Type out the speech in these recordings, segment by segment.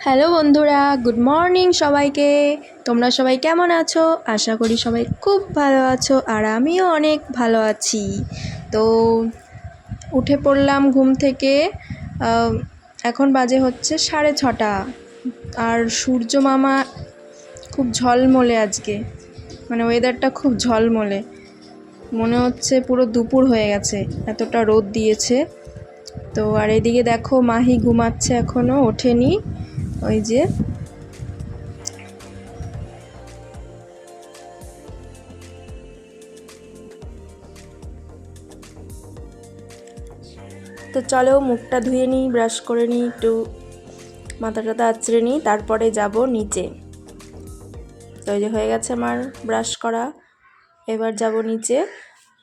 Hello বন্ধুরা, good morning সবাইকে। তোমরা সবাই কেমন আছো? আশা করি সবাই খুব ভালো আছো, আর আমিও অনেক ভালো আছি। তো উঠে পড়লাম ঘুম থেকে। এখন বাজে হচ্ছে 6:30, আর সূর্য মামা খুব ঝলমলে আজকে, মানে ওয়েদারটা খুব ঝলমলে, মনে হচ্ছে পুরো দুপুর হয়ে গেছে, এতটা রোদ দিয়েছে। তো আর এদিকে দেখো, মাহি ঘুমাচ্ছে, এখনও ওঠেনি। ওই যে তো চলো মুখটা ধুয়ে নিই, ব্রাশ করে নিই, একটু মাথা টাথা আঁচড়ে নিই, তারপরে যাব নিচে। তো এই যে হয়ে গেছে আমার ব্রাশ করা, এবার যাব নিচে।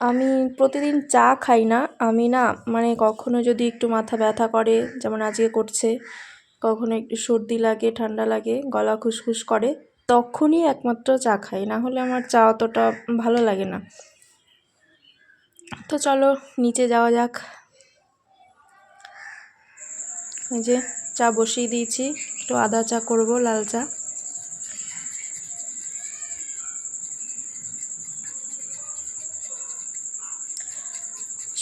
আমি প্রতিদিন চা খাই না, আমি না মানে কখনো যদি একটু মাথা ব্যথা করে, যেমন আজকে করছে, কখনো একটু সর্দি লাগে, ঠান্ডা লাগে, গলা খুসখুস করে, তখনই একমাত্র চা খাই, না হলে আমার চা অতটা ভালো লাগে না। তো চলো নিচে যাওয়া যাক। এই যে চা বসিয়ে দিয়েছি, একটু আদা চা করব, লাল চা।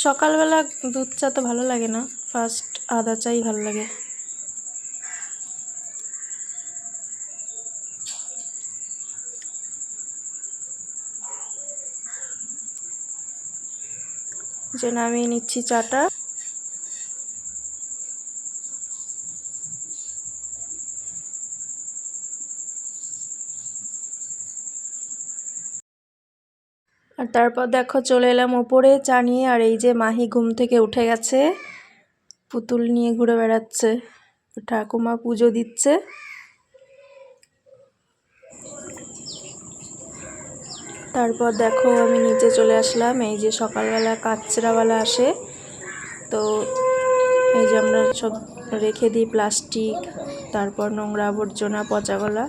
সকালবেলা দুধ চা তো ভালো লাগে না, ফার্স্ট আদা চাই ভালো লাগে। যে নামিয়ে নিচ্ছি চাটা। আর তারপর দেখো চলে এলাম ওপরে চা নিয়ে, আর এই যে মাহি ঘুম থেকে উঠে গেছে, পুতুল নিয়ে ঘুরে বেড়াচ্ছে, ঠাকুমা পুজো দিচ্ছে। তারপর দেখো আমি নিচে চলে আসলাম, এই যে সকালবেলা কাচরাওয়ালা আসে, তো এই যে আমরা সব রেখে দিই প্লাস্টিক, তারপর নোংরা আবর্জনা, পচাগলা,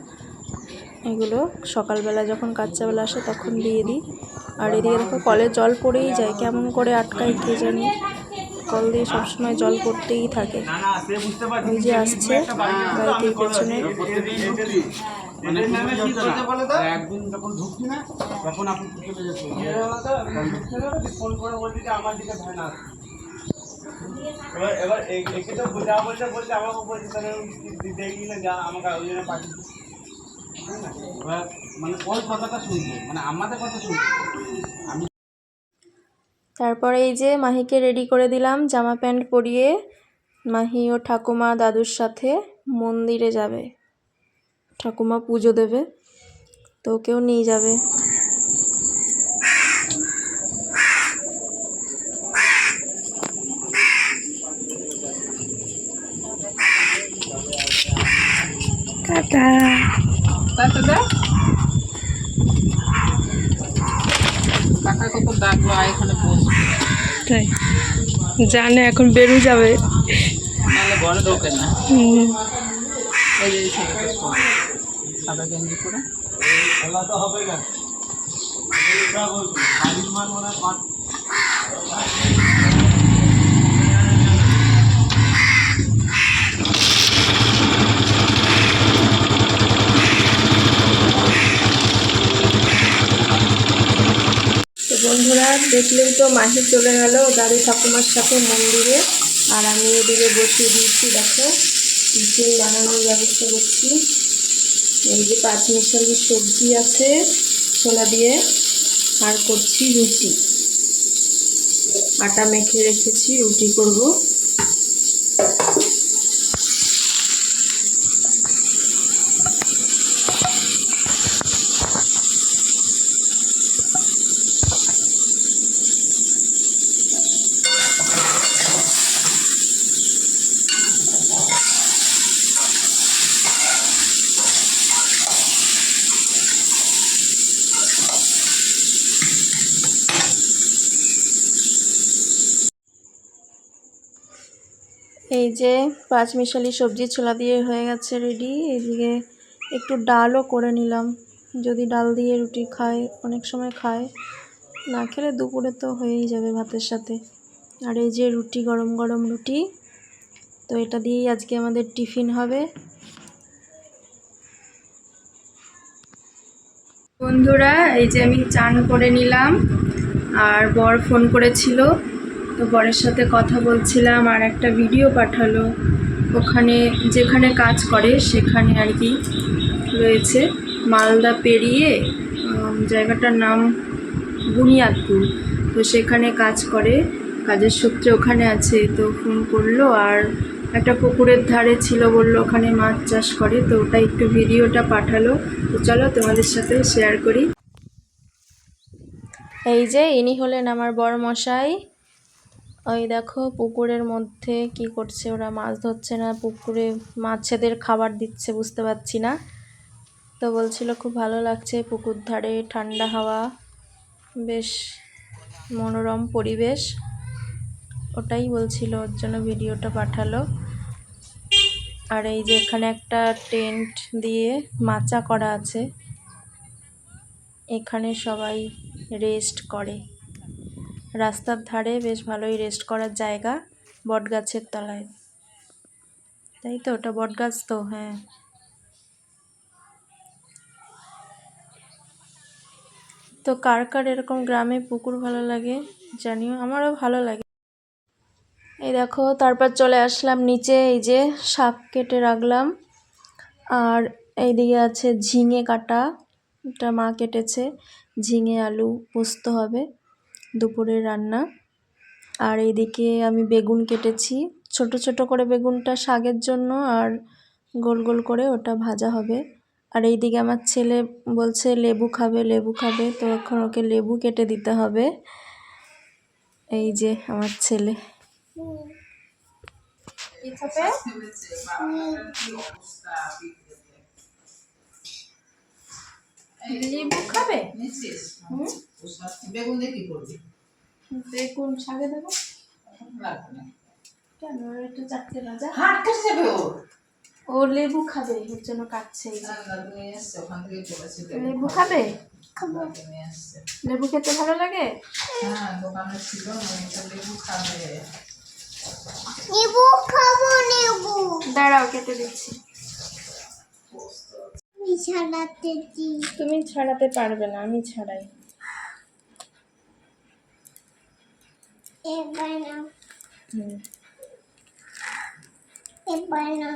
এগুলো সকালবেলা যখন কাচ্চাবেলা আসে তখন দিয়ে দিই। আর এদিকে দেখো কলে জল পড়েই যায়, কেমন করে আটকায় কে জানি, কল দিয়ে সবসময় জল পড়তেই থাকে। ওই যে আসছে বাড়িটির পেছনে। একদিন যখন ঢুকছি না তখন আপনি আমার দিকে ভয় না। এবার একে তো যা বলতে বলতে আমাকে বলছে, তাহলে দেখলে যা আমাকে ওই জন্য পাঠিয়ে, এবার মানে ওই কথাটা শুনবে, মানে আমাদের কথা শুনবে। তারপরে এই যে মাহিকে রেডি করে দিলাম, জামা প্যান্ট পরিয়ে মাহি ও ঠাকুমা দাদুর সাথে মন্দিরে যাবে, ঠাকুমা পুজো দেবে, তো ওকেও নিয়ে যাবে। Tata tata. টাকা কত ডাকলো, এখানে বসবে, তাই জানে এখন বেরু যাবে, নাহলে ঘরে ঢোকে না। এই যে সাদা গেঞ্জি করে তো হবে না। তো বন্ধুরা দেখলেই তো, মাহি চলে গেল দাদু ঠাকুমার সাথে মন্দিরে, আর আমি এদিকে বসিয়ে দিয়েছি, দেখো টিফিন বানানোর ব্যবস্থা করছি। এই যে 5 মিশালি সবজি আছে ছোলা দিয়ে, আর করছি রুটি, আটা মেখে রেখেছি, রুটি করব। এই যে 5 মিশালি সবজি ছোলা দিয়ে হয়ে গেছে রেডি। এদিকে একটু ডালও করে নিলাম, যদি ডাল দিয়ে রুটি খায়, অনেক সময় খায়, না খেলে দুপুরে তো হয়েই যাবে ভাতের সাথে। আর এই যে রুটি, গরম গরম রুটি, তো এটা দিয়েই আজকে আমাদের টিফিন হবে। বন্ধুরা, এই যে আমি চান করে নিলাম আর বর ফোন করেছিল, তো বরের সাথে কথা বলছিলাম আর একটা ভিডিও পাঠালো। ওখানে যেখানে কাজ করে সেখানে আর কি রয়েছে, মালদা পেরিয়ে জায়গাটার নাম বুনিয়াদপুর। তো সেখানে কাজ করে, কাজের সূত্রে ওখানে আছে। তো ফোন করলো আর একটা পুকুরের ধারে ছিল, বললো ওখানে মাছ চাষ করে, তো ওটা একটু ভিডিওটা পাঠালো। তো চলো তোমাদের সাথে শেয়ার করি। এই যে ইনি হলেন আমার বড় মশাই। ওই দেখো পুকুরের মধ্যে কি করছে ওরা, মাছ ধরছে না পুকুরে মাছেদের খাবার দিচ্ছে, বুঝতে পারছি না। তো বলছিল খুব ভালো লাগছে পুকুর ধারে, ঠান্ডা হাওয়া, বেশ মনোরম পরিবেশ, ওটাই বলছিল, ওর জন্য ভিডিওটা পাঠালো। আর এই যে এখানে একটা টেন্ট দিয়ে মাচা করা আছে, এখানে সবাই রেস্ট করে। রাস্তার ধারে বেশ ভালোই রেস্ট করার জায়গা, বট গাছের তলায়, তাই তো? ওটা বট গাছ তো, হ্যাঁ। তো কার কার এরকম গ্রামে পুকুর ভালো লাগে জানিও, আমারও ভালো লাগে। এই দেখো, তারপর চলে আসলাম নিচে, এই যে শাক কেটে রাখলাম। আর এইদিকে আছে ঝিঙে কাটা, এটা মা কেটেছে, ঝিঙে আলু পোস্ত হবে দুপুরের রান্না। আর এইদিকে আমি বেগুন কেটেছি, ছোট ছোট করে বেগুনটা শাকের জন্য, আর গোল গোল করে ওটা ভাজা হবে। আর এইদিকে আমার ছেলে বলছে লেবু খাবে, লেবু খাবে, তো এখন ওকে লেবু কেটে দিতে হবে। এই যে আমার ছেলে লেবু খাবে। বেগুন দিয়ে কি করবি? বেগুন শাকে দেবো কেন, এটা 4টে বাজা, হাট কেটে যাবে ওর। ও লেবু খাবে, এর জন্য কাটছে। ওখান থেকে চলেছে লেবু খাবে, নিয়ে আসছে। লেবু খেতে ভালো লাগে। হ্যাঁ, দোকানে ছিল, লেবু খাবে। লেবু খাবো, লেবু দাঁড়াও কেটে দিচ্ছি। ছাড়াতে দি। তুমি ছাড়াতে পারবে না, আমি ছাড়াই। এবার না, হুম। এবার না।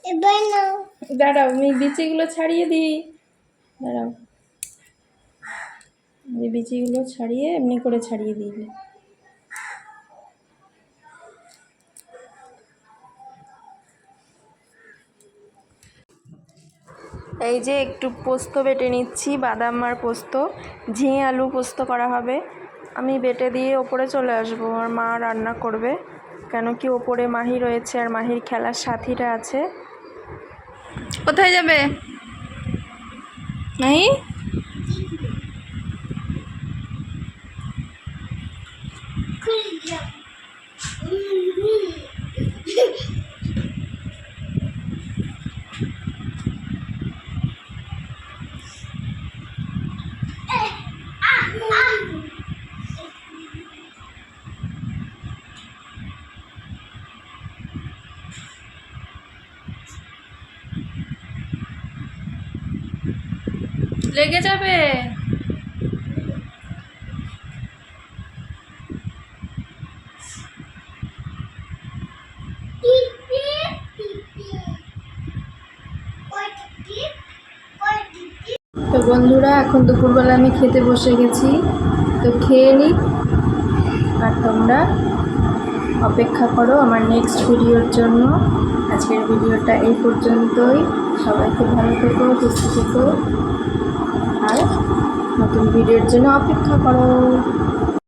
এবার না। দাঁড়াও, আমি বিচিগুলো ছাড়িয়ে দিই, দাঁড়াও, এই বিচিগুলো ছাড়িয়ে এমনি করে ছাড়িয়ে দিলে। এই যে একটু পোস্ত বেটে নিচ্ছি, বাদাম আর পোস্ত, ঝিঙে আলু পোস্ত করা হবে। আমি বেটে দিয়ে ওপরে চলে আসবো, আর মা রান্না করবে, কেন কি ওপরে মাহি রয়েছে আর মাহির খেলার সাথীরা আছে। কোথায় যাবে মাহি? লেগে যাবে। তো বন্ধুরা, এখন দুপুরবেলা আমি খেতে বসে গেছি, তো খেয়ে নিই আর তোমরা অপেক্ষা করো আমার নেক্সট ভিডিওর জন্য। আজকের ভিডিওটা এই পর্যন্তই, সবাই খুব ভালো থেকো, সুস্থ থেকো, আর নতুন ভিডিওর জন্য অপেক্ষা করো।